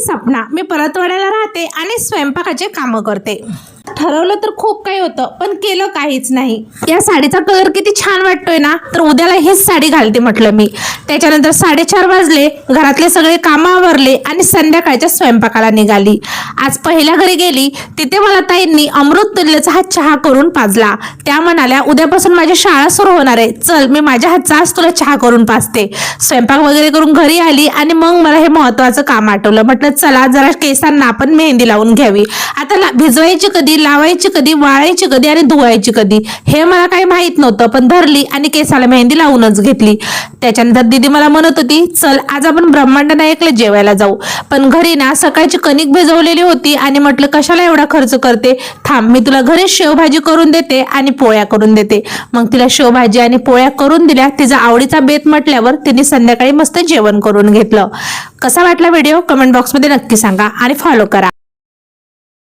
सपना, मी परतवाड्याला राहते आणि स्वयंपाकाचे कामं करते। ठरवलं तर खूप काही होतं पण केलं काहीच नाही। या साडीचा कलर किती छान वाटतोय ना, तर उद्याला हीच साडी घालते म्हटलं मी। त्याच्यानंतर 4:30 वाजले, घरातले सगळे कामं आवरले आणि संध्याकाळच्या स्वयंपाकाला निघाली। आज पहिल्या घरी गेली, तिथे मला ताईंनी अमृत तुल्यचा हा चहा करून पाजला। त्या म्हणाल्या उद्यापासून माझी शाळा सुरू होणार आहे, चल मी माझ्या हातचा आज तुला चहा करून पाजते। स्वयंपाक वगैरे करून घरी आली आणि मग मला हे महत्त्वाचं काम आठवलं। म्हटलं चला जरा केसांना आपण मेहंदी लावून घ्यावी। आता भिजवायची कधी, लावायची कधी, वाळायची कधी आणि धुवायची कधी हे मला काही माहित नव्हतं, पण धरली आणि केसाला मेहंदी लावूनच घेतली। त्याच्यानंतर दीदी मला म्हणत होती चल आज आपण ब्रह्मांड नायकला जेवायला जाऊ, पण घरी ना सकाळची कणिक भिजवलेली होती आणि म्हटलं कशाला एवढा खर्च करते, थांब मी तुला घरी शेवभाजी करून देते आणि पोळ्या करून देते। मग तिला शेवभाजी आणि पोळ्या करून दिल्या। तिचा आवडीचा बेत म्हटल्यावर तिने संध्याकाळी मस्त जेवण करून घेतलं। कसा वाटला व्हिडिओ कमेंट बॉक्समध्ये नक्की सांगा आणि फॉलो करा।